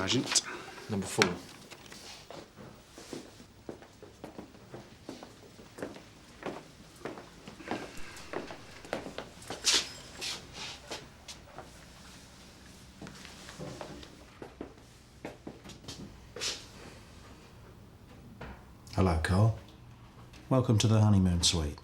Sergeant. Number 4. Hello, Carl. Welcome to the honeymoon suite.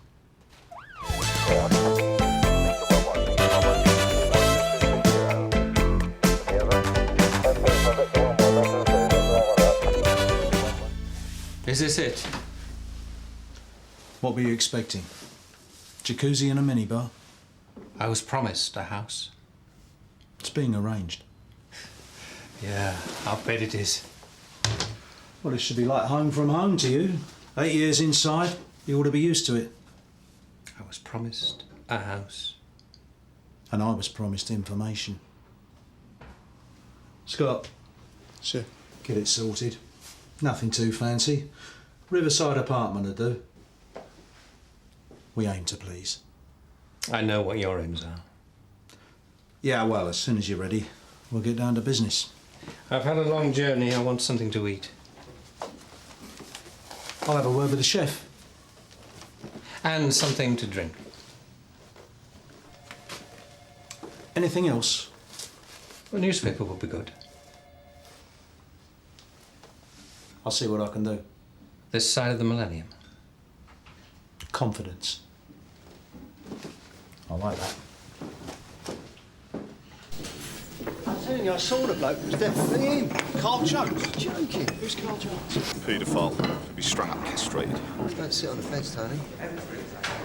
Is this it? What were you expecting? Jacuzzi and a minibar? I was promised a house. It's being arranged. Yeah, I'll bet it is. Well, it should be like home from home to you. 8 years inside, you ought to be used to it. I was promised a house. And I was promised information. Scott. Sir. Get it sorted. Nothing too fancy. Riverside apartment will do. We aim to please. I know what your aims are. Yeah, well, as soon as you're ready, we'll get down to business. I've had a long journey. I want something to eat. I'll have a word with the chef. And something to drink. Anything else? A newspaper would be good. I'll see what I can do. This side of the millennium. Confidence. I like that. I'm telling you, I saw the bloke. It was definitely him. Carl Jones. Joking. Who's Carl Jones? Paedophile. He'll be strung up, castrated. Don't sit on the fence, Tony.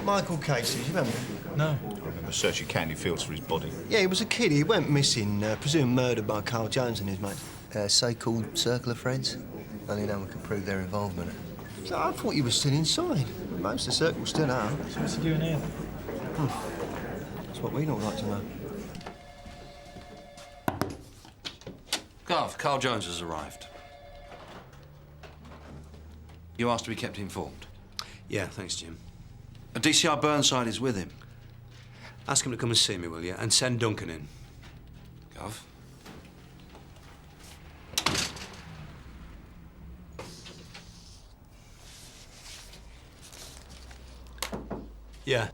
Michael Casey, do you remember? No. I remember searching candy fields for his body. Yeah, he was a kid. He went missing, presumed murdered by Carl Jones and his mates. So-called circle of friends? Only no one can prove their involvement. So I thought you were still inside. Most of the circle's still out. So what's he doing here? That's what we'd all like to know. Garf, Carl Jones has arrived. You asked to be kept informed? Yeah, thanks, Jim. A DCI Burnside is with him. Ask him to come and see me, will you? And send Duncan in. Garf? Yeah.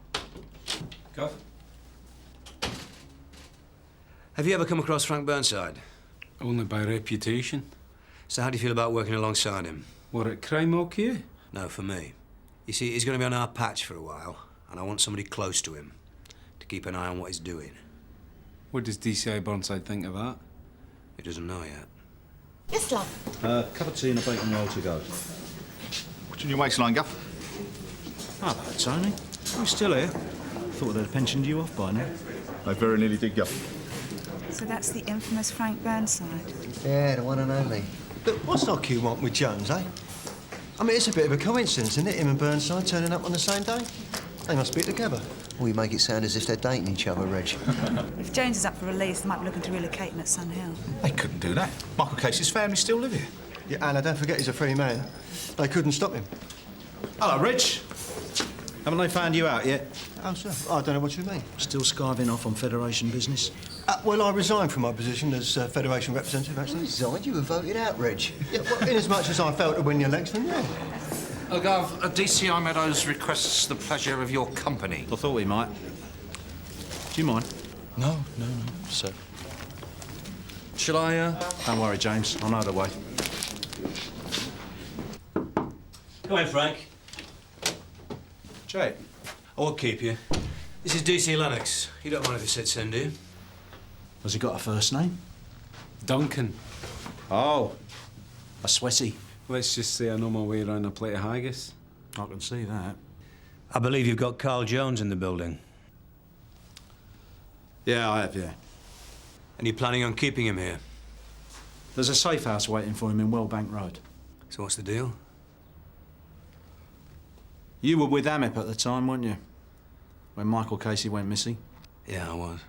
Garf? Have you ever come across Frank Burnside? Only by reputation. So how do you feel about working alongside him? What, at crime you? No, for me. You see, he's going to be on our patch for a while, and I want somebody close to him to keep an eye on what he's doing. What does DCI Burnside think of that? He doesn't know yet. Yes, love. Cup of tea and a bacon roll to go. What's in your waistline, Guff? Hello, Tony. You still here? Thought they'd pensioned you off by now. They very nearly did, Guff. So that's the infamous Frank Burnside. Yeah, the one and only. Look, what's knock you want with Jones, eh? I mean, it's a bit of a coincidence, isn't it? Him and Burnside turning up on the same day. They must be together. Well, you make it sound as if they're dating each other, Reg. If Jones is up for release, they might be looking to relocate him at Sun Hill. They couldn't do that. Michael Casey's family still live here. Yeah, Anna, don't forget he's a free man. They couldn't stop him. Hello, Rich. Haven't they found you out yet? Oh, sir, I don't know what you mean. Still skiving off on Federation business? Well, I resigned from my position as Federation representative, actually. Resigned? You were voted out, Reg. Yeah, well, in as much as I failed to win the election, yeah. Garf, DCI Meadows requests the pleasure of your company. I thought we might. Do you mind? No, sir. Shall I, Don't worry, James. I know the way. Come in, Frank. Jay. I won't keep you. This is DC Lennox. You don't mind if he said send, do you? Has he got a first name? Duncan. Oh, a sweaty. Let's just say I know my way around a plate of haggis. I can see that. I believe you've got Carl Jones in the building. Yeah, I have, yeah. And you're planning on keeping him here? There's a safe house waiting for him in Wellbank Road. So what's the deal? You were with Amip at the time, weren't you? When Michael Casey went missing? Yeah, I was.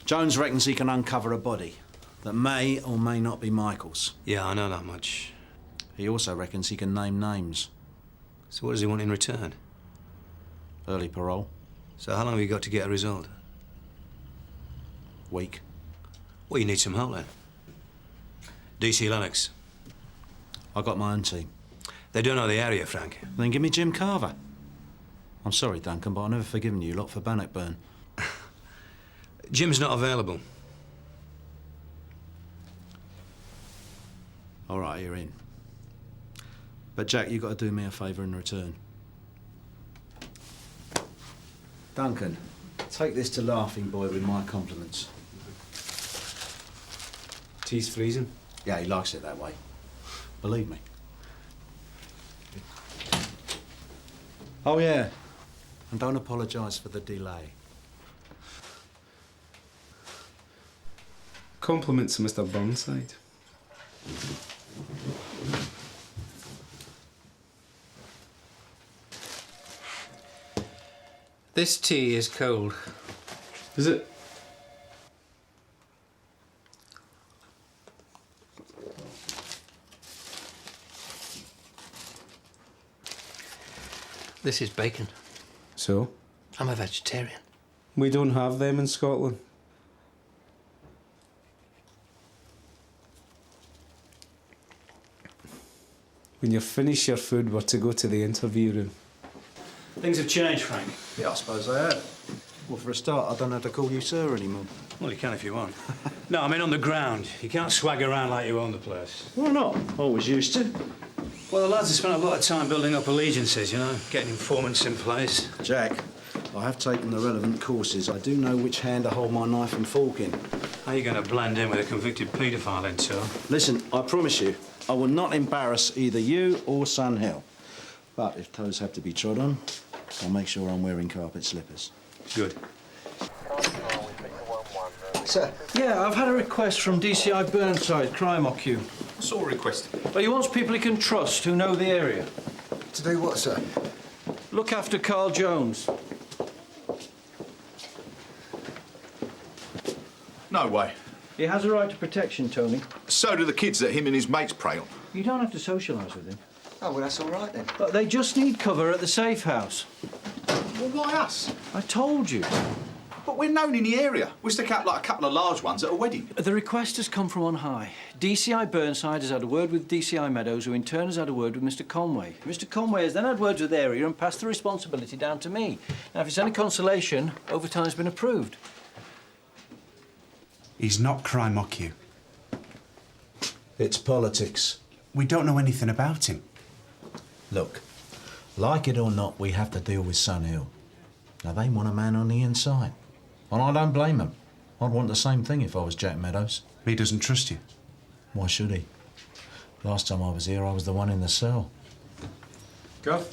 Jones reckons he can uncover a body that may or may not be Michael's. Yeah, I know that much. He also reckons he can name names. So what does he want in return? Early parole. So how long have you got to get a result? Week. Well, you need some help then. DC Lennox. I got my own team. They don't know the area, Frank. Then give me Jim Carver. I'm sorry, Duncan, but I've never forgiven you lot for Bannockburn. Jim's not available. All right, you're in. But, Jack, you've got to do me a favour in return. Duncan, take this to Laughing Boy with my compliments. Tea's freezing. Yeah, he likes it that way. Believe me. Oh, yeah. And don't apologise for the delay. Compliments to Mr. Burnside. This tea is cold. Is it? This is bacon. So? I'm a vegetarian. We don't have them in Scotland. When you finish your food, we're to go to the interview room. Things have changed, Frank. Yeah, I suppose they have. Well, for a start, I don't have to call you sir anymore. Well, you can if you want. No, I mean on the ground. You can't swag around like you own the place. Why not? Always used to. Well, the lads have spent a lot of time building up allegiances, you know, getting informants in place. Jack, I have taken the relevant courses. I do know which hand to hold my knife and fork in. How are you going to blend in with a convicted paedophile then, sir? Listen, I promise you, I will not embarrass either you or Sun Hill. But if toes have to be trod on, I'll make sure I'm wearing carpet slippers. Good. Sir? Yeah, I've had a request from DCI Burnside, crime OQ. What sort of request? Well, he wants people he can trust who know the area. To do what, sir? Look after Carl Jones. No way. He has a right to protection, Tony. So do the kids that him and his mates prey on. You don't have to socialise with him. Oh, well, that's all right then. But they just need cover at the safe house. Well, why us? I told you. But we're known in the area. We stick out like a couple of large ones at a wedding. The request has come from on high. DCI Burnside has had a word with DCI Meadows, who in turn has had a word with Mr. Conway. Mr. Conway has then had words with the area and passed the responsibility down to me. Now, if it's any consolation, overtime's been approved. He's not crime OQ. It's politics. We don't know anything about him. Look, like it or not, we have to deal with Sun Hill. Now, they want a man on the inside. And I don't blame them. I'd want the same thing if I was Jack Meadows. He doesn't trust you. Why should he? Last time I was here, I was the one in the cell. Go.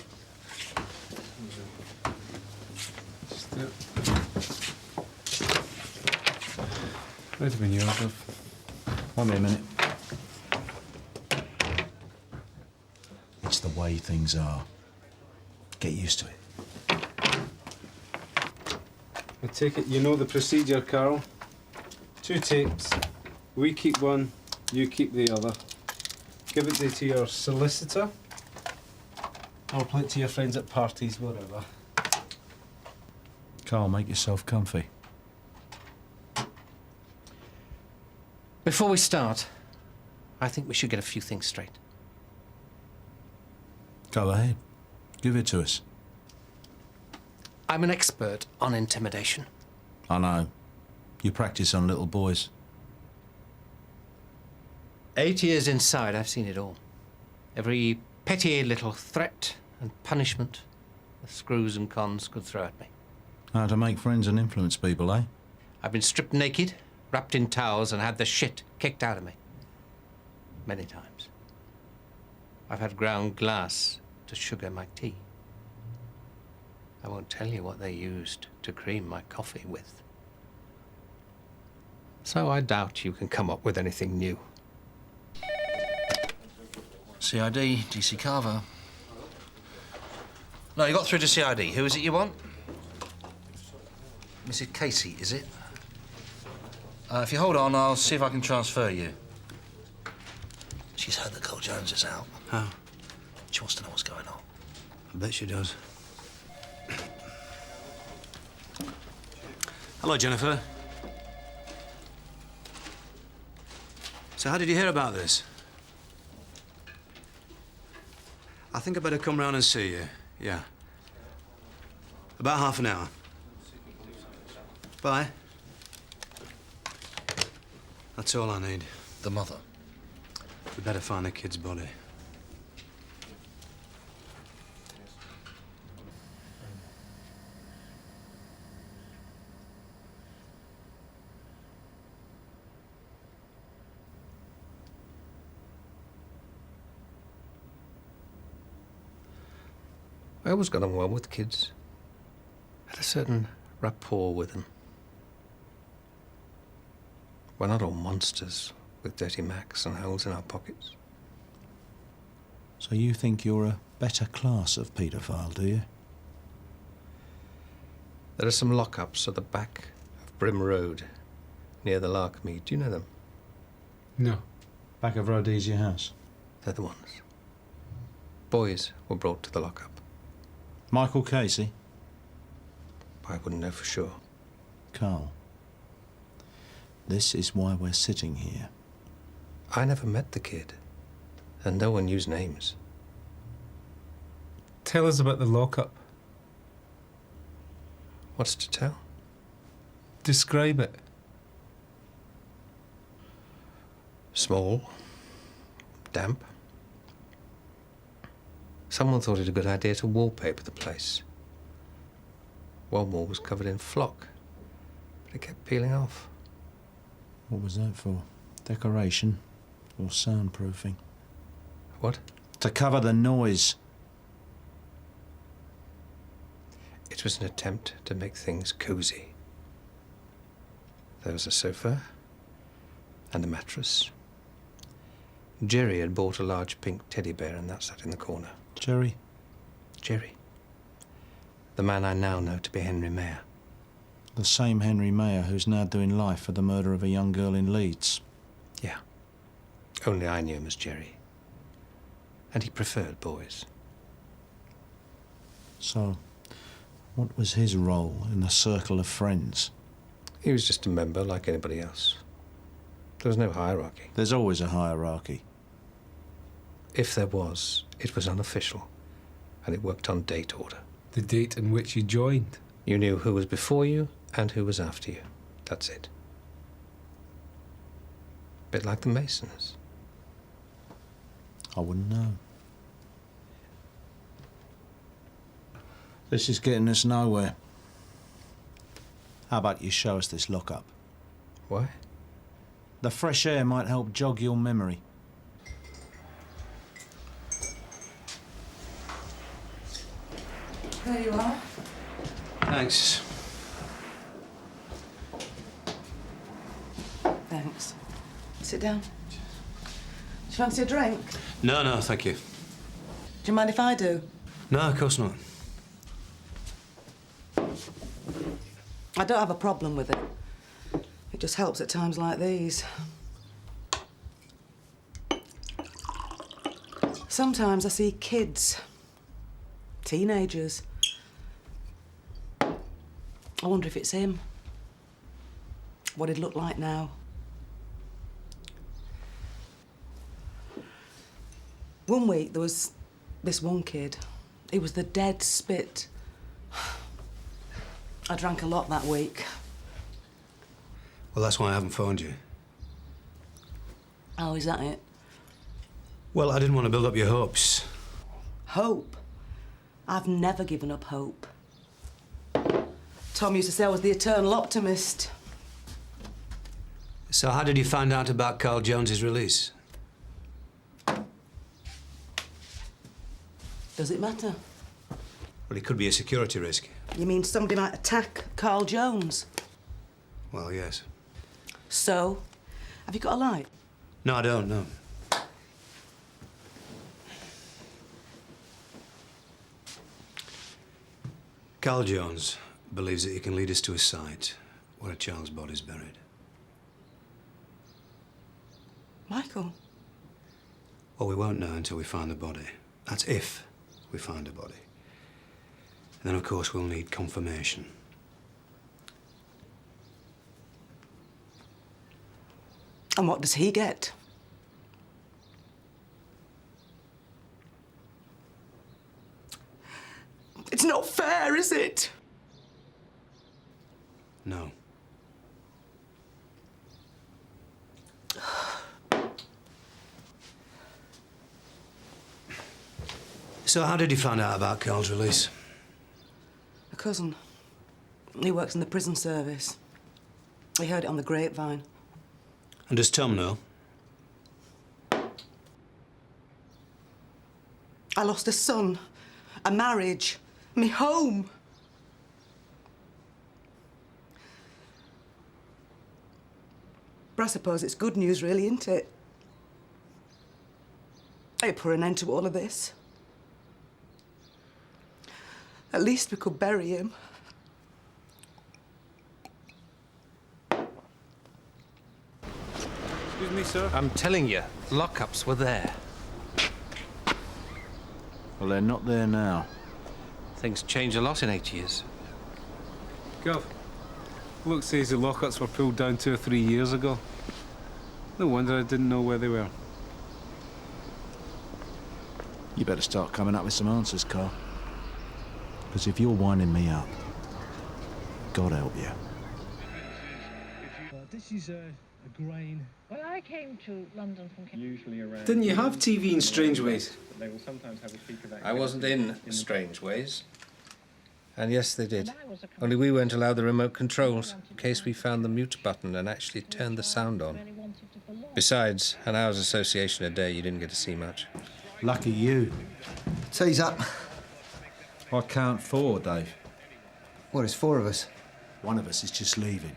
Where's been yours, Gov? Wait me a minute. It's the way things are. Get used to it. I take it you know the procedure, Carl. 2 tapes. We keep one, you keep the other. Give it to your solicitor. I'll play it to your friends at parties, whatever. Carl, make yourself comfy. Before we start, I think we should get a few things straight. Go ahead. Give it to us. I'm an expert on intimidation. I know. You practice on little boys. 8 years inside, I've seen it all. Every petty little threat and punishment the screws and cons could throw at me. How to make friends and influence people, eh? I've been stripped naked, wrapped in towels, and had the shit kicked out of me. Many times. I've had ground glass to sugar my tea. I won't tell you what they used to cream my coffee with. So I doubt you can come up with anything new. CID, DC Carver. No, you got through to CID. Who is it you want? Mrs. Casey, is it? If you hold on, I'll see if I can transfer you. She's heard that Carl Jones is out. How? She wants to know what's going on. I bet she does. Hello, Jennifer. So how did you hear about this? I think I'd better come round and see you. Yeah. About half an hour. Bye. That's all I need. The mother? We better find the kid's body. I always got on well with kids. Had a certain rapport with them. We're not all monsters with dirty Macs and holes in our pockets. So you think you're a better class of paedophile, do you? There are some lockups at the back of Brim Road, near the Larkmead. Do you know them? No. Back of Rhodesia House. They're the ones. Boys were brought to the lockup. Michael Casey? I wouldn't know for sure. Carl. This is why we're sitting here. I never met the kid, and no one used names. Tell us about the lockup. What's to tell? Describe it. Small, damp. Someone thought it a good idea to wallpaper the place. One wall was covered in flock, but it kept peeling off. What was that for? Decoration or soundproofing? What? To cover the noise. It was an attempt to make things cosy. There was a sofa and a mattress. Jerry had bought a large pink teddy bear, and that sat in the corner. Jerry? Jerry. The man I now know to be Henry Mayer. The same Henry Mayer who's now doing life for the murder of a young girl in Leeds. Yeah. Only I knew him as Jerry. And he preferred boys. So, what was his role in the circle of friends? He was just a member like anybody else. There was no hierarchy. There's always a hierarchy. If there was, it was unofficial, and it worked on date order. The date in which you joined. You knew who was before you and who was after you. That's it. Bit like the Masons. I wouldn't know. This is getting us nowhere. How about you show us this lockup? Why? The fresh air might help jog your memory. There you are. Thanks. Thanks. Sit down. Do you fancy a drink? No, no, thank you. Do you mind if I do? No, of course not. I don't have a problem with it. It just helps at times like these. Sometimes I see kids, teenagers. I wonder if it's him. What he'd look like now. One week there was this one kid. He was the dead spit. I drank a lot that week. Well, that's why I haven't phoned you. Oh, is that it? Well, I didn't want to build up your hopes. Hope? I've never given up hope. Tom used to say I was the eternal optimist. So how did you find out about Carl Jones's release? Does it matter? Well, it could be a security risk. You mean somebody might attack Carl Jones? Well, yes. So, have you got a light? No, I don't, no. Carl Jones believes that he can lead us to a site where a child's body's buried. Michael? Well, we won't know until we find the body. That's if we find a body. And then, of course, we'll need confirmation. And what does he get? It's not fair, is it? No. So how did you find out about Carl's release? A cousin. He works in the prison service. He heard it on the grapevine. And does Tom know? I lost a son, a marriage, me home. But I suppose it's good news, really, isn't it? It put an end to all of this. At least we could bury him. Excuse me, sir. I'm telling you, lockups were there. Well, they're not there now. Things change a lot in 8 years. Gov, look says the lockups were pulled down 2 or 3 years ago. No wonder I didn't know where they were. You better start coming up with some answers, Carl. Because if you're winding me up, God help you. This is a grain. Well, I came to London from usually around. Didn't you have TV in Strange Ways? They will sometimes have a speaker back. I wasn't in Strange Ways. And yes, they did. Only we weren't allowed the remote controls, in case we found the mute button and actually turned the sound on. Besides, an hour's association a day, you didn't get to see much. Lucky you. Tea's up. I count 4, Dave. What, there's 4 of us? One of us is just leaving.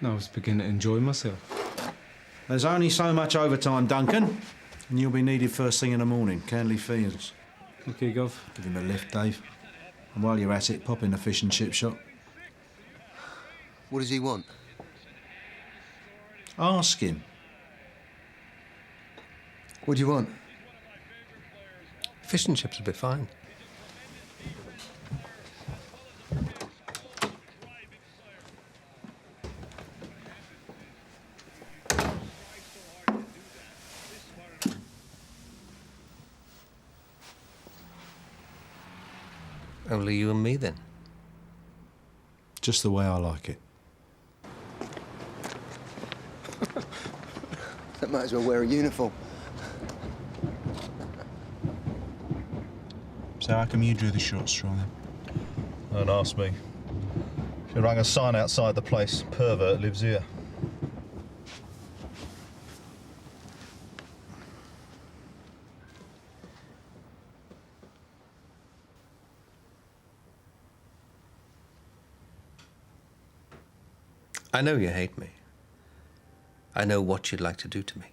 I was beginning to enjoy myself. There's only so much overtime, Duncan. And you'll be needed first thing in the morning, Canley Fields. OK, Gov. Give him a lift, Dave. And while you're at it, pop in the fish and chip shop. What does he want? Ask him. What do you want? Fish and chips will be fine. Only you and me, then? Just the way I like it. That might as well wear a uniform. So how come you drew the short straw, then? Don't ask me. She rang a sign outside the place. Pervert lives here. I know you hate me. I know what you'd like to do to me.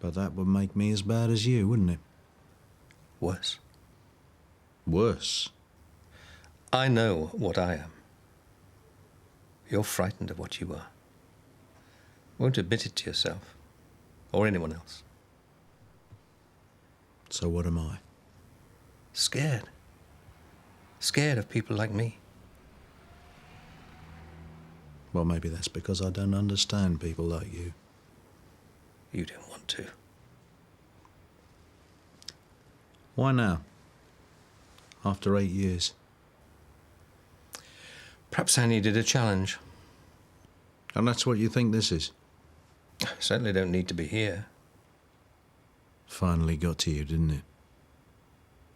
But that would make me as bad as you, wouldn't it? Worse. Worse? I know what I am. You're frightened of what you are. Won't admit it to yourself, or anyone else. So what am I? Scared. Scared of people like me. Well, maybe that's because I don't understand people like you. You don't want to. Why now? After 8 years. Perhaps I needed a challenge. And that's what you think this is? I certainly don't need to be here. Finally got to you, didn't it?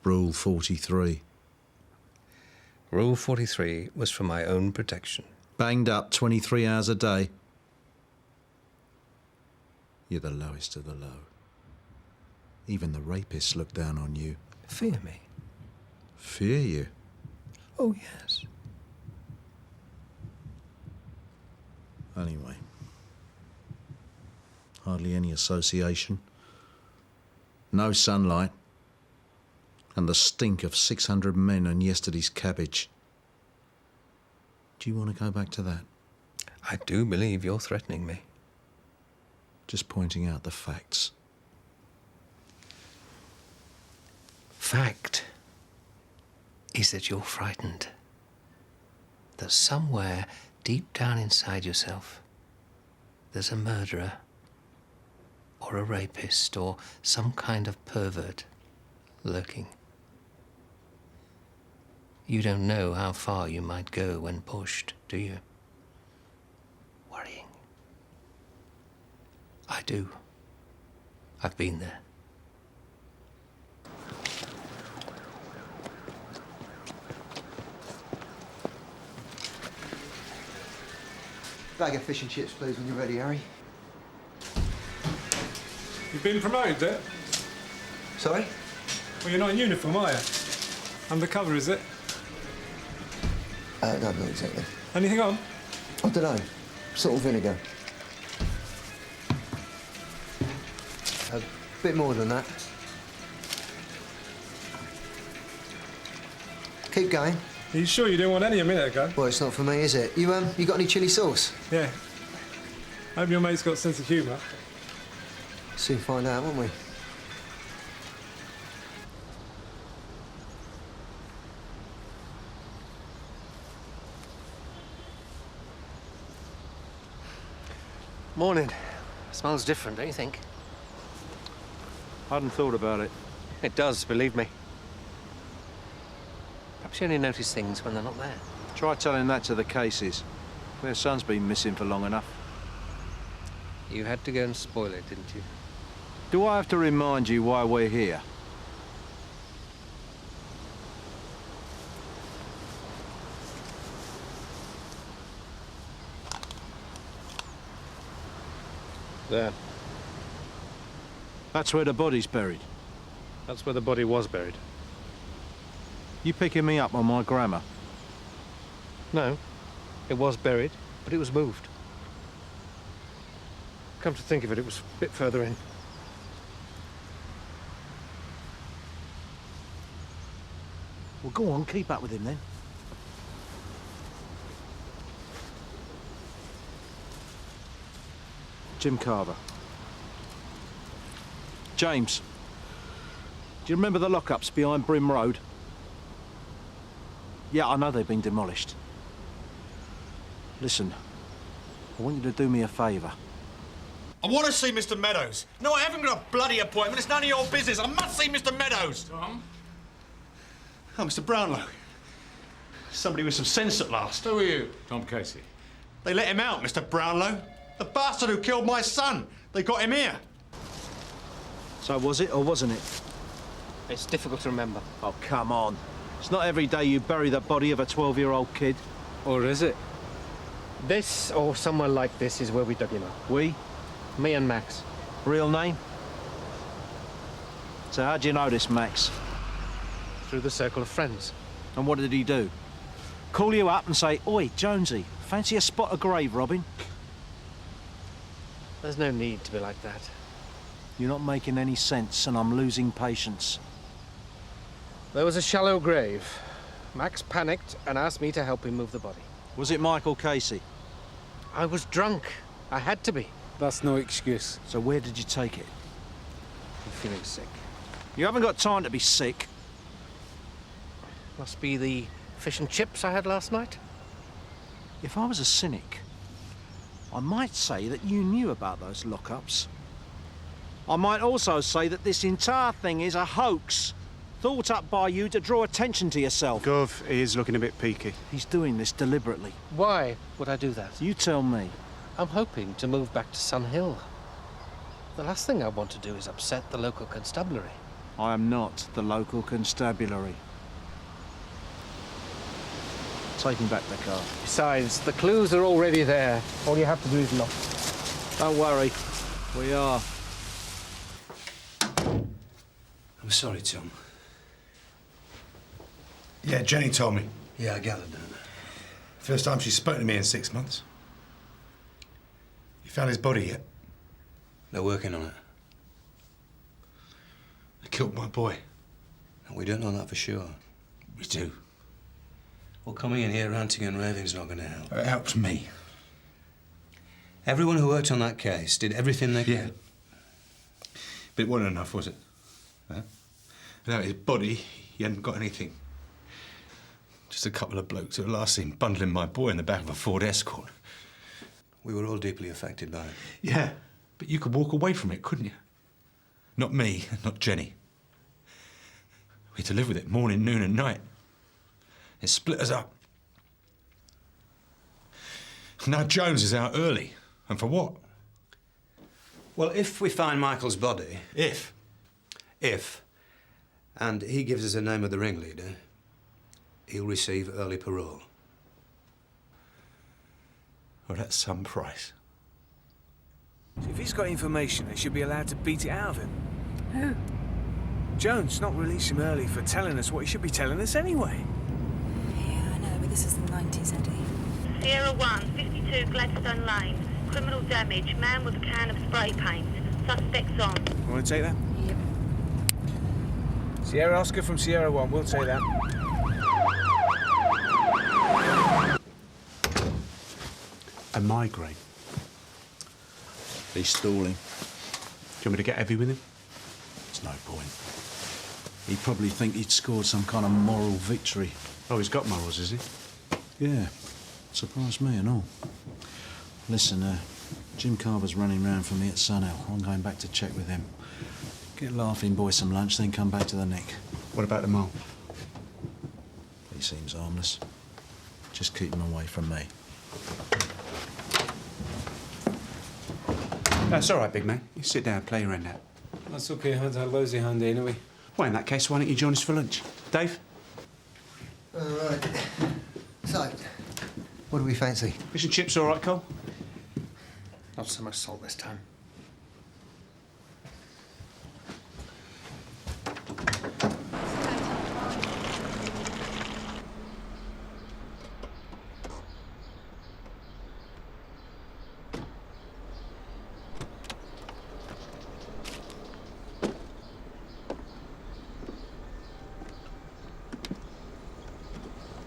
Rule 43. Rule 43 was for my own protection. Banged up 23 hours a day. You're the lowest of the low. Even the rapists look down on you. Fear me? Fear you? Oh, yes. Anyway. Hardly any association. No sunlight. And the stink of 600 men and yesterday's cabbage. Do you want to go back to that? I do believe you're threatening me. Just pointing out the facts. Fact is that you're frightened. That somewhere deep down inside yourself, there's a murderer or a rapist or some kind of pervert lurking. You don't know how far you might go when pushed, do you? Worrying. I do. I've been there. Bag of fish and chips, please, when you're ready, Harry. You've been promoted, eh? Sorry? Well, you're not in uniform, are you? Undercover, is it? No, not exactly. Anything on? I don't know. Salt and vinegar. A bit more than that. Keep going. Are you sure you didn't want any a minute ago? Well, it's not for me, is it? You got any chilli sauce? Yeah. Hope your mate's got a sense of humour. Soon find out, won't we? Morning. Smells different, don't you think? Hadn't thought about it. It does, believe me. Perhaps you only notice things when they're not there. Try telling that to the cases. Their son's been missing for long enough. You had to go and spoil it, didn't you? Do I have to remind you why we're here? There. That's where the body's buried. That's where the body was buried. You picking me up on my grammar? No. It was buried, but it was moved. Come to think of it, it was a bit further in. Well, go on, keep up with him then. Jim Carver. James. Do you remember the lockups behind Brim Road? Yeah, I know they've been demolished. Listen, I want you to do me a favour. I want to see Mr. Meadows. No, I haven't got a bloody appointment. It's none of your business. I must see Mr. Meadows. Tom? Oh, Mr. Brownlow. Somebody with some sense at last. Who are you? Tom Casey. They let him out, Mr. Brownlow. The bastard who killed my son. They got him here. So was it or wasn't it? It's difficult to remember. Oh, come on. It's not every day you bury the body of a 12-year-old kid. Or is it? This, or somewhere like this, is where we dug him up. We? Me and Max. Real name? So how'd you know this, Max? Through the circle of friends. And what did he do? Call you up and say, "Oi, Jonesy, fancy a spot of grave robbing?" There's no need to be like that. You're not making any sense, and I'm losing patience. There was a shallow grave. Max panicked and asked me to help him move the body. Was it Michael Casey? I was drunk. I had to be. That's no excuse. So where did you take it? I'm feeling sick. You haven't got time to be sick. Must be the fish and chips I had last night. If I was a cynic, I might say that you knew about those lockups. I might also say that this entire thing is a hoax, thought up by you to draw attention to yourself. Gov, he is looking a bit peaky. He's doing this deliberately. Why would I do that? You tell me. I'm hoping to move back to Sun Hill. The last thing I want to do is upset the local constabulary. I am not the local constabulary. Take him back the car. Besides, the clues are already there. All you have to do is knock. Don't worry. We are. I'm sorry, Tom. Yeah, Jenny told me. Yeah, I gathered that. First time she's spoken to me in 6 months. You found his body yet? They're working on it. They killed my boy. We don't know that for sure. We do. Well, coming in here ranting and raving's not going to help. It helps me. Everyone who worked on that case did everything they could. But it wasn't enough, was it? Huh? Without his body, he hadn't got anything. Just a couple of blokes who were last seen bundling my boy in the back of a Ford Escort. We were all deeply affected by it. Yeah, but you could walk away from it, couldn't you? Not me, not Jenny. We had to live with it morning, noon and night. It split us up. Now Jones is out early. And for what? Well, if we find Michael's body... If? If. And he gives us the name of the ringleader, he'll receive early parole. Well, that's some price. If he's got information, they should be allowed to beat it out of him. Who? Jones, not release him early for telling us what he should be telling us anyway. Yeah, I know, but this is the 90s, Eddie. Sierra 1, 52 Gladstone Lane. Criminal damage. Man with a can of spray paint. Suspects on. You want to take that? Yep. Sierra Oscar from Sierra 1, we'll take that. A migraine. He's stalling. Do you want me to get heavy with him? There's no point. He'd probably think he'd scored some kind of moral victory. Oh, he's got morals, is he? Yeah. Surprised me and all. Listen, Jim Carver's running round for me at Sunhill. I'm going back to check with him. Get Laughing Boy some lunch, then come back to the Nick. What about the mole? He seems harmless. Just keep him away from me. That's all right, big man. You sit down, play your end out. That's okay, I had a lousy hand anyway. Well, in that case, why don't you join us for lunch? Dave? All right. So, what do we fancy? Fish and chips all right, Cole? Not so much salt this time.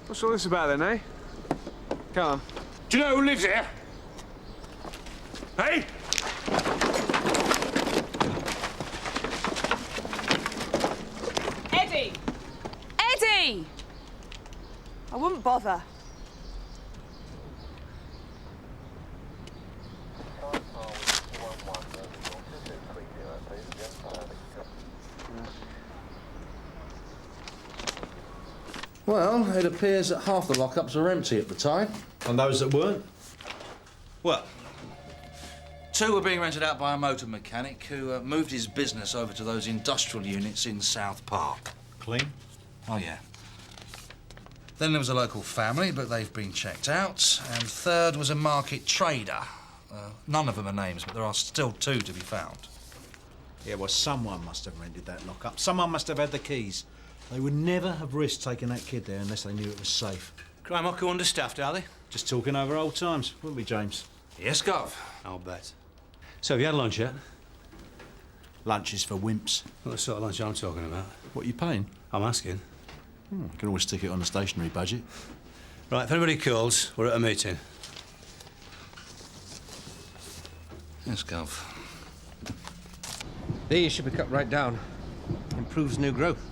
What's all this about then, eh? Come on. Do you know who lives here? Hey? Eddie! Eddie! I wouldn't bother. Well, it appears that half the lockups are empty at the time. And those that weren't? Well, 2 were being rented out by a motor mechanic who moved his business over to those industrial units in South Park. Clean? Oh, yeah. Then there was a local family, but they've been checked out. And 3rd was a market trader. None of them are names, but there are still 2 to be found. Yeah, well, someone must have rented that lock-up. Someone must have had the keys. They would never have risked taking that kid there unless they knew it was safe. Crime Ocker understaffed, are they? Just talking over old times, wouldn't we, James? Yes, Gov. I'll bet. So, have you had lunch yet? Lunch is for wimps. Well, the sort of lunch I'm talking about. What are you paying? I'm asking. You can always stick it on the stationery budget. Right, if anybody calls, we're at a meeting. Yes, Gov. These should be cut right down. Improves new growth.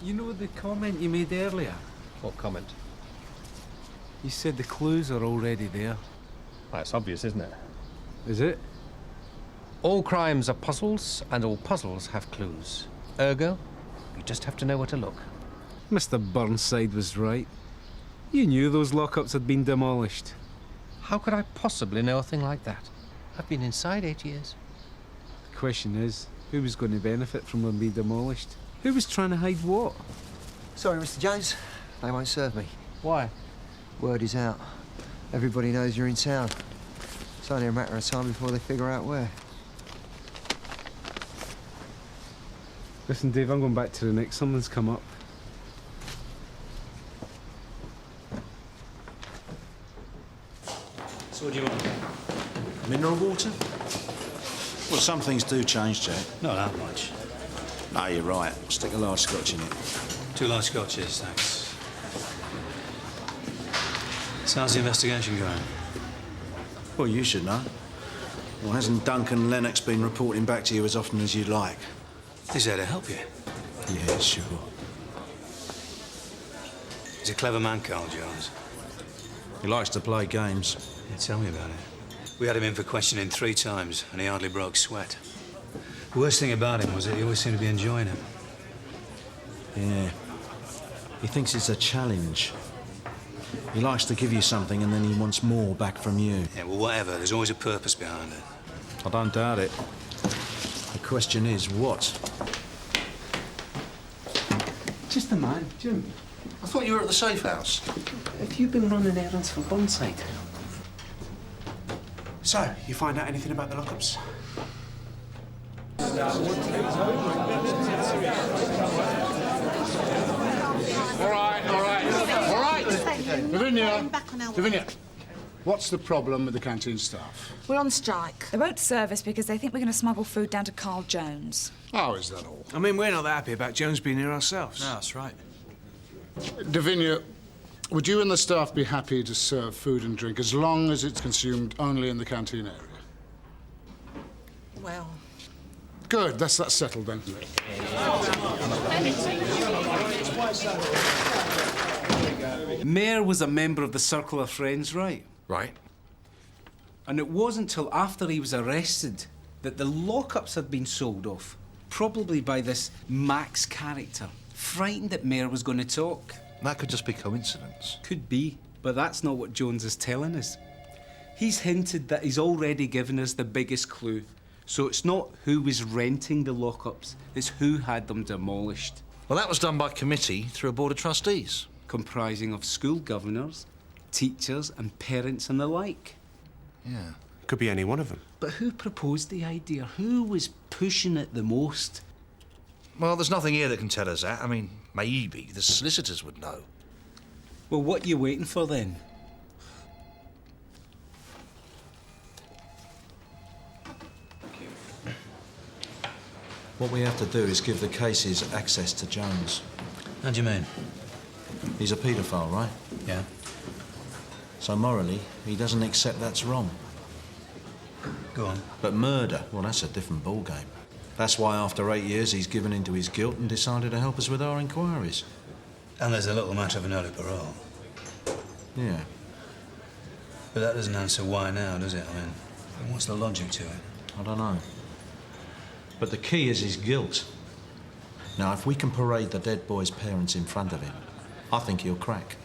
You know the comment you made earlier? What comment? You said the clues are already there. Well, it's obvious, isn't it? Is it? All crimes are puzzles, and all puzzles have clues. Ergo, you just have to know where to look. Mr. Burnside was right. You knew those lockups had been demolished. How could I possibly know a thing like that? I've been inside 8 years. The question is, who was going to benefit from them being demolished? Who was trying to hide what? Sorry, Mr. Jones. They won't serve me. Why? Word is out. Everybody knows you're in town. It's only a matter of time before they figure out where. Listen, Dave, I'm going back to the Nick. Something's come up. So what do you want? Mineral water? Well, some things do change, Jack. Not that much. No, you're right. Stick a large scotch in it. 2 large scotches, thanks. So how's the investigation going? Well, you should know. Well, hasn't Duncan Lennox been reporting back to you as often as you'd like? He's there to help you. Yeah, sure. He's a clever man, Carl Jones. He likes to play games. Yeah, tell me about it. We had him in for questioning 3 times, and he hardly broke sweat. The worst thing about him was that he always seemed to be enjoying it. Yeah, He thinks it's a challenge. He likes to give you something and then he wants more back from you. Yeah, well, whatever. There's always a purpose behind it. I don't doubt it. The question is, what? Just a man, Jim. I thought you were at the safe house. Have you been running errands for Burnside? So, you find out anything about the lockups? All right. Lavinia, what's the problem with the canteen staff? We're on strike. They won't service because they think we're going to smuggle food down to Carl Jones. How is that all? I mean, we're not that happy about Jones being here ourselves. No, that's right. Lavinia, would you and the staff be happy to serve food and drink as long as it's consumed only in the canteen area? Well... Good, that's settled then. Mayor was a member of the Circle of Friends, right? Right. And it wasn't till after he was arrested that the lockups had been sold off, probably by this Max character, frightened that Mayor was going to talk. That could just be coincidence. Could be, but that's not what Jones is telling us. He's hinted that he's already given us the biggest clue. So it's not who was renting the lockups, it's who had them demolished. Well, that was done by committee through a board of trustees. Comprising of school governors, teachers and parents and the like. Yeah. Could be any one of them. But who proposed the idea? Who was pushing it the most? Well, there's nothing here that can tell us that. I mean, maybe the solicitors would know. Well, what are you waiting for then? What we have to do is give the cases access to Jones. How do you mean? He's a paedophile, right? Yeah. So morally, he doesn't accept that's wrong. Go on. But murder, well, that's a different ballgame. That's why after 8 years he's given in to his guilt and decided to help us with our inquiries. And there's a little matter of an early parole. Yeah. But that doesn't answer why now, does it? I mean, what's the logic to it? I don't know. But the key is his guilt. Now, if we can parade the dead boy's parents in front of him, I think he'll crack.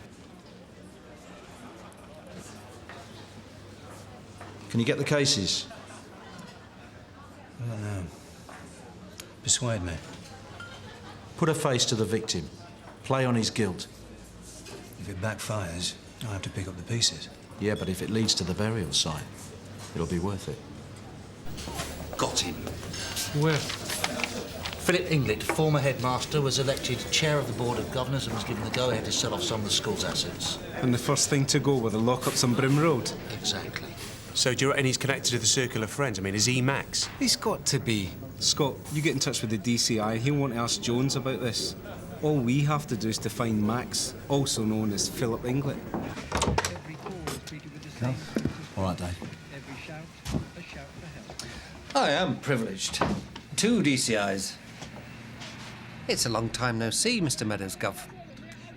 Can you get the cases? I don't know. Persuade me. Put a face to the victim. Play on his guilt. If it backfires, I'll have to pick up the pieces. Yeah, but if it leads to the burial site, it'll be worth it. Got him. Where? Philip Inglet, former headmaster, was elected chair of the Board of Governors and was given the go-ahead to sell off some of the school's assets. And the first thing to go were the lockups on Brim Road. Exactly. So do you reckon he's connected to the Circle of Friends? I mean, is he Max? He's got to be. Scott, you get in touch with the DCI. He'll want to ask Jones about this. All we have to do is to find Max, also known as Philip Inglet. Okay. All right, Dave. I am privileged. 2 DCIs. It's a long time no see, Mr. Meadows, Gov.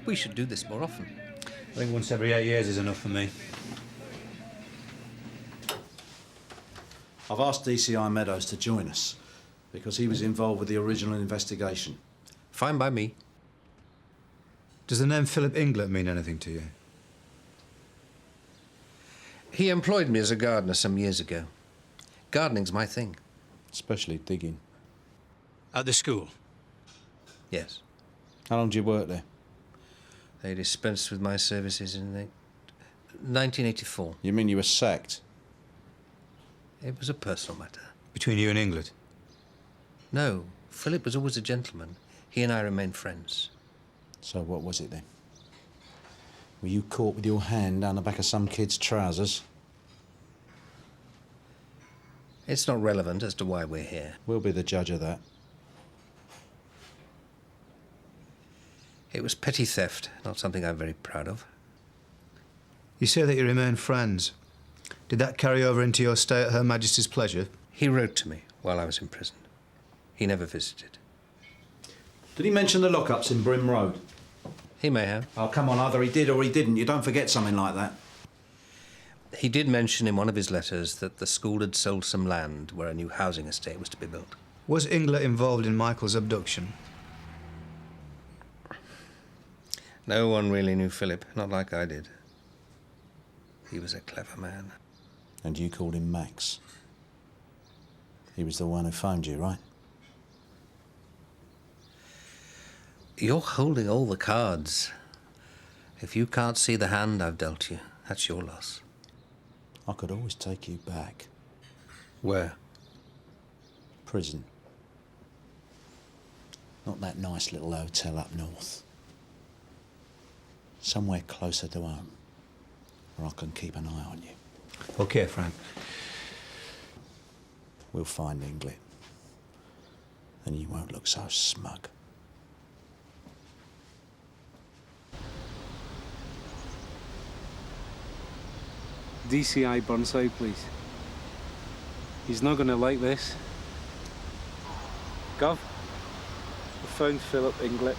We should do this more often. I think once every 8 years is enough for me. I've asked DCI Meadows to join us because he was involved with the original investigation. Fine by me. Does the name Philip Inglet mean anything to you? He employed me as a gardener some years ago. Gardening's my thing. Especially digging. At the school? Yes. How long did you work there? They dispensed with my services in 1984. You mean you were sacked? It was a personal matter. Between you and Inglet? No. Philip was always a gentleman. He and I remained friends. So what was it then? Were you caught with your hand down the back of some kid's trousers? It's not relevant as to why we're here. We'll be the judge of that. It was petty theft, not something I'm very proud of. You say that you remain friends. Did that carry over into your stay at Her Majesty's pleasure? He wrote to me while I was imprisoned. He never visited. Did he mention the lockups in Brim Road? He may have. Oh, come on, either he did or he didn't. You don't forget something like that. He did mention in one of his letters that the school had sold some land where a new housing estate was to be built. Was Inglet involved in Michael's abduction? No one really knew Philip, not like I did. He was a clever man. And you called him Max. He was the one who phoned you, right? You're holding all the cards. If you can't see the hand I've dealt you, that's your loss. I could always take you back. Where? Prison. Not that nice little hotel up north. Somewhere closer to home, where I can keep an eye on you. Okay, Frank. We'll find Inglet. And you won't look so smug. DCI Burnside, please. He's not going to like this. Gov, I found Philip Inglet.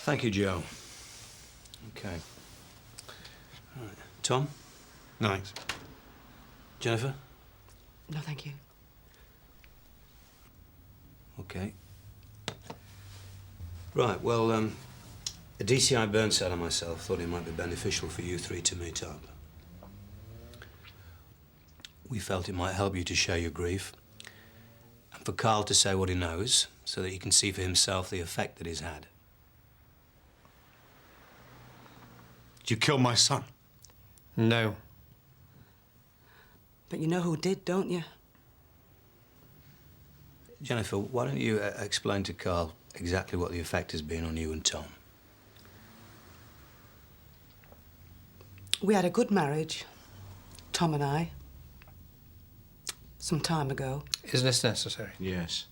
Thank you, Joe. Okay. Right. Tom? Thanks. Jennifer? No, thank you. Okay. Right, well, the DCI Burnside and myself thought it might be beneficial for you three to meet up. We felt it might help you to share your grief, and for Carl to say what he knows, so that he can see for himself the effect that he's had. Did you kill my son? No. But you know who did, don't you? Jennifer, why don't you explain to Carl exactly what the effect has been on you and Tom? We had a good marriage, Tom and I, some time ago. Isn't this necessary? Yes.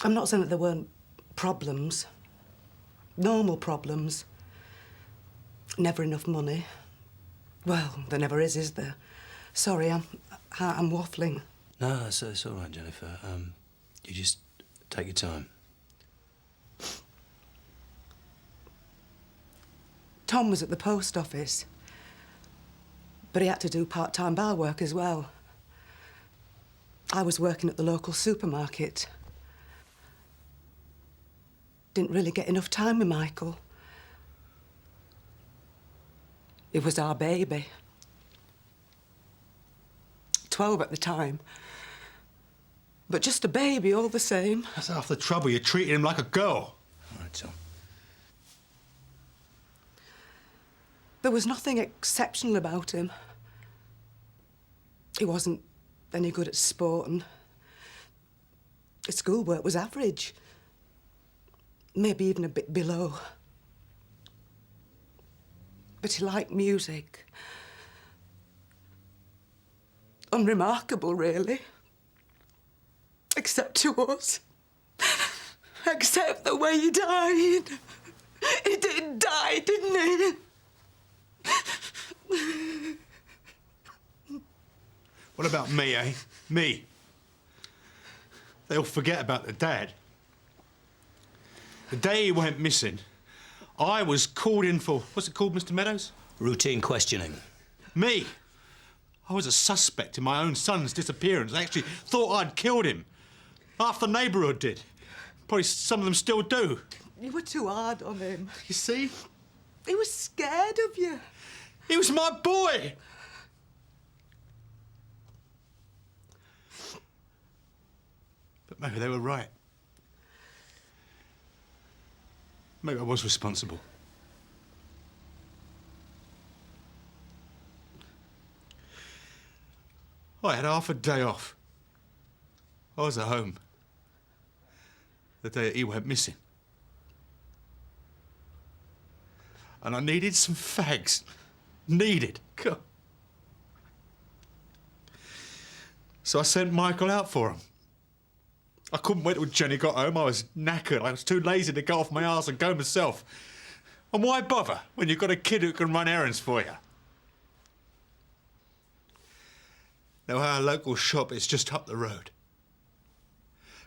I'm not saying that there weren't problems, normal problems. Never enough money. Well, there never is there? Sorry, I'm waffling. No, it's all right, Jennifer. You just take your time. Tom was at the post office, but he had to do part-time bar work as well. I was working at the local supermarket. Didn't really get enough time with Michael. It was our baby. 12 at the time. But just a baby all the same. That's half the trouble. You're treating him like a girl. All right, Tom. There was nothing exceptional about him. He wasn't any good at sport, and his schoolwork was average. Maybe even a bit below. But he liked music. Unremarkable, really. Except to us. Except the way he died. He did die, didn't he? What about me, eh? Me? They'll forget about the dad. The day he went missing, I was called in for, what's it called, Mr. Meadows? Routine questioning. Me? I was a suspect in my own son's disappearance. I actually thought I'd killed him. Half the neighbourhood did. Probably some of them still do. You were too hard on him. You see? He was scared of you. He was my boy! But maybe they were right. Maybe I was responsible. I had half a day off. I was at home the day that he went missing. And I needed some fags. Needed. God. So I sent Michael out for him. I couldn't wait till Jenny got home. I was knackered. I was too lazy to get off my arse and go myself. And why bother when you've got a kid who can run errands for you? Now, our local shop is just up the road.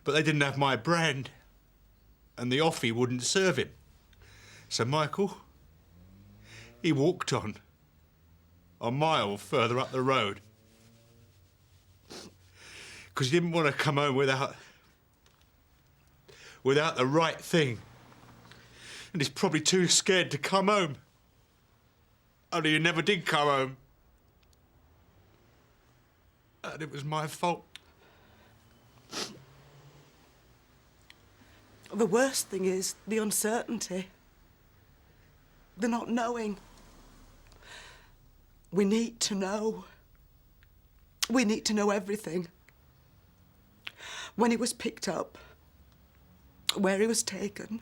But they didn't have my brand, and the offie wouldn't serve him. So Michael, he walked on a mile further up the road. Because he didn't want to come home without without the right thing. And he's probably too scared to come home. Only he never did come home. And it was my fault. The worst thing is the uncertainty. The not knowing. We need to know. We need to know everything. When he was picked up, where he was taken.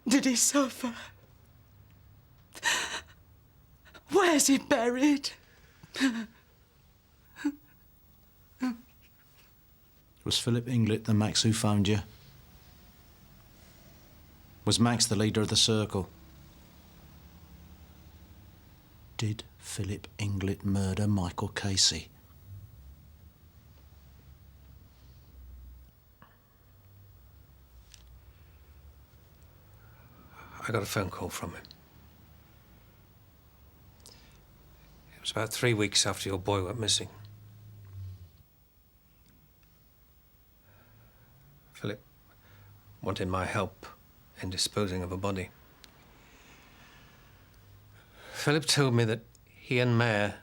Did he suffer? Where's he buried? Was Philip Inglet the Max who phoned you? Was Max the leader of the circle? Did Philip Inglet murder Michael Casey? I got a phone call from him. It was about 3 weeks after your boy went missing. Philip wanted my help in disposing of a body. Philip told me that he and Mayor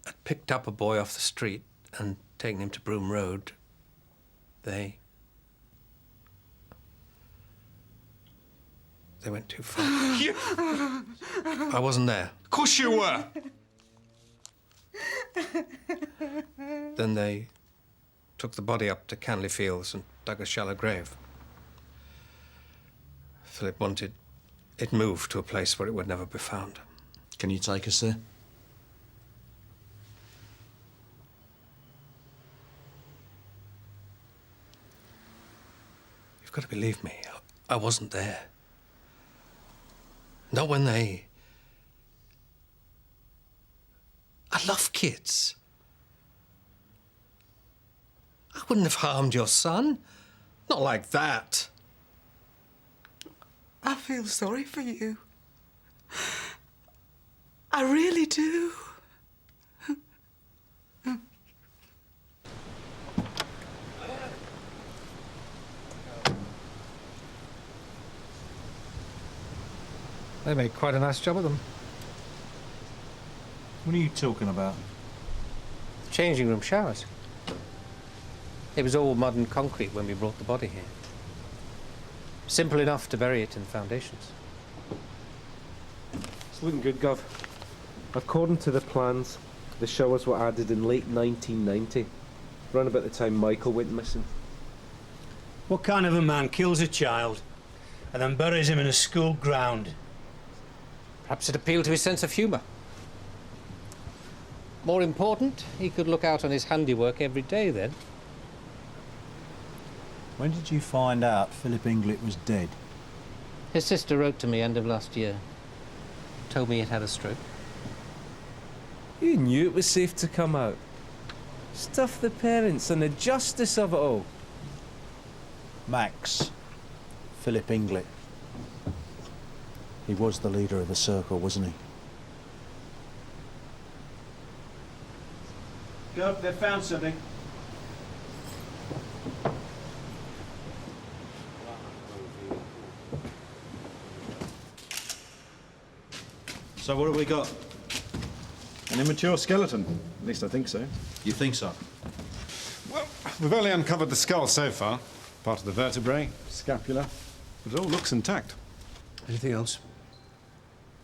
had picked up a boy off the street and taken him to Broome Road. They went too far. I wasn't there. Of course you were. Then they took the body up to Canley Fields and dug a shallow grave. Philip wanted it moved to a place where it would never be found. Can you take us there? You've got to believe me. I wasn't there. Not when they... I love kids. I wouldn't have harmed your son. Not like that. I feel sorry for you. I really do. They made quite a nice job of them. What are you talking about? Changing room showers. It was all mud and concrete when we brought the body here. Simple enough to bury it in the foundations. It's looking good, Gov. According to the plans, the showers were added in late 1990, around about the time Michael went missing. What kind of a man kills a child and then buries him in a school ground? Perhaps it appealed to his sense of humour. More important, he could look out on his handiwork every day then. When did you find out Philip Inglet was dead? His sister wrote to me end of last year. Told me he'd had a stroke. You knew it was safe to come out. Stuff the parents and the justice of it all. Max. Philip Inglet. He was the leader of the circle, wasn't he? Gov, they found something. So what have we got? An immature skeleton. At least I think so. You think so? Well, we've only uncovered the skull so far. Part of the vertebrae, scapula. But it all looks intact. Anything else?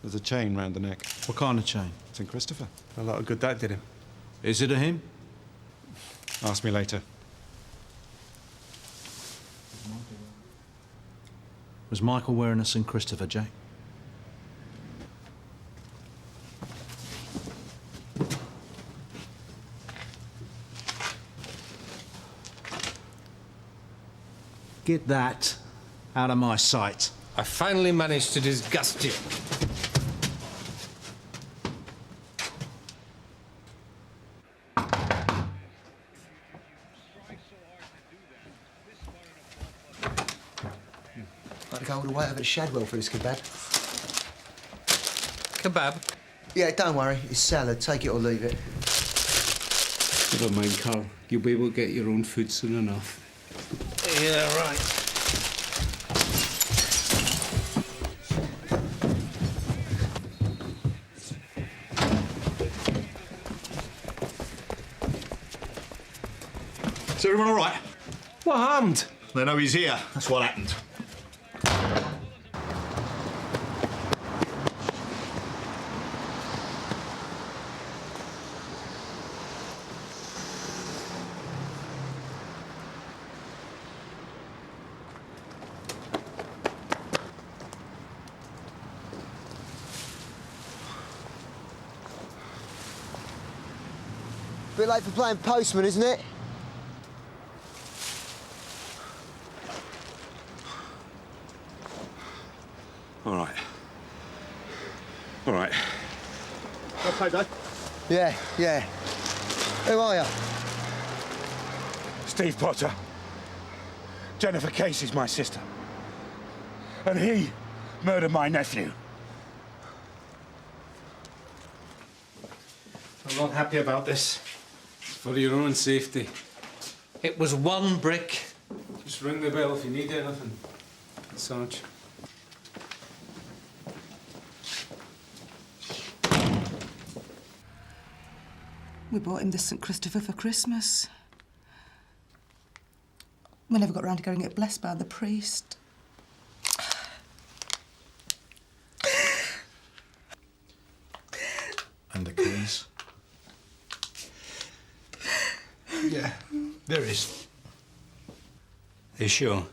There's a chain round the neck. What kind of chain? St. Christopher. A lot of good that did him. Is it a him? Ask me later. Was Michael wearing a St. Christopher, Jack? Get that out of my sight. I finally managed to disgust you. Like to go all the way over to Shadwell for this kebab. Kebab? Yeah, don't worry. It's salad. Take it or leave it. Never mind, Carl. You'll be able to get your own food soon enough. Yeah, right. Is everyone all right? What happened? They know he's here. That's what happened. Bit late for playing postman, isn't it? All right. All right. Okay, Dave. Yeah. Who are you? Steve Potter. Jennifer Casey's my sister. And he murdered my nephew. I'm not happy about this. It's for your own safety. It was one brick. Just ring the bell if you need anything, Sarge. We bought him this St Christopher for Christmas. We never got round to getting it blessed by the priest. And the keys? Yeah, there is. Are you sure?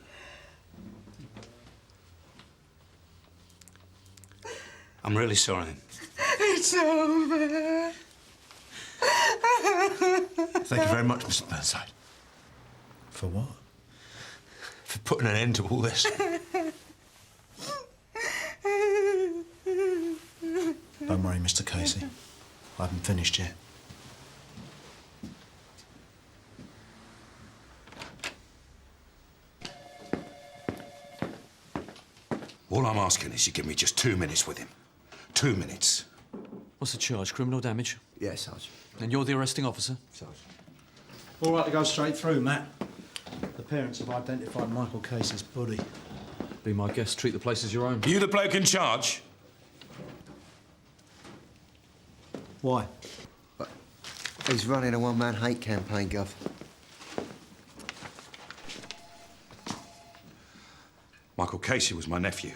I'm really sorry. It's over. Thank you very much, Mr. Burnside. For what? For putting an end to all this. Don't worry, Mr. Casey. I haven't finished yet. All I'm asking is you give me just 2 minutes with him. 2 minutes. What's the charge? Criminal damage? Yes, Sarge. And you're the arresting officer? Sarge. All right to go straight through, Matt. The parents have identified Michael Casey's body. Be my guest. Treat the place as your own. You the bloke in charge? Why? He's running a one-man hate campaign, Gov. Michael Casey was my nephew.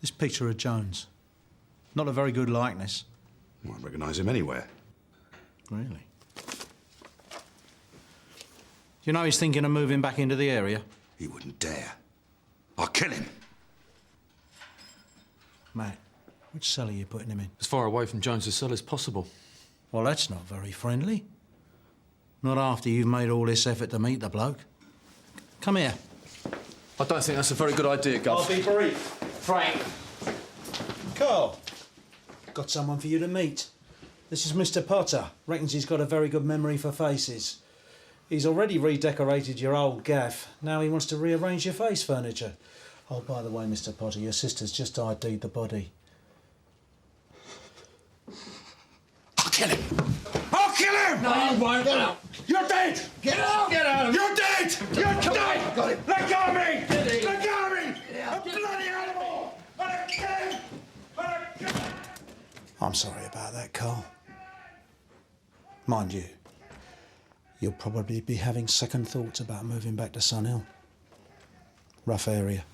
This picture of Jones. Not a very good likeness. Well, I recognise him anywhere. Really? You know he's thinking of moving back into the area? He wouldn't dare. I'll kill him. Matt, which cell are you putting him in? As far away from Jones's cell as possible. Well, that's not very friendly. Not after you've made all this effort to meet the bloke. Come here. I don't think that's a very good idea, Gov. I'll be brief. Frank. Carl. Got someone for you to meet. This is Mr. Potter. Reckons he's got a very good memory for faces. He's already redecorated your old gaff. Now he wants to rearrange your face furniture. Oh, by the way, Mr. Potter, your sister's just ID'd the body. I'll kill him! I'll kill him! No, you won't. Get out. You're dead! Get out! Get out! You're dead! You're dead! Got him. Let go of me! Let go of me! A bloody animal! And a kid! I'm sorry about that, Carl. Mind you, you'll probably be having second thoughts about moving back to Sun Hill. Rough area.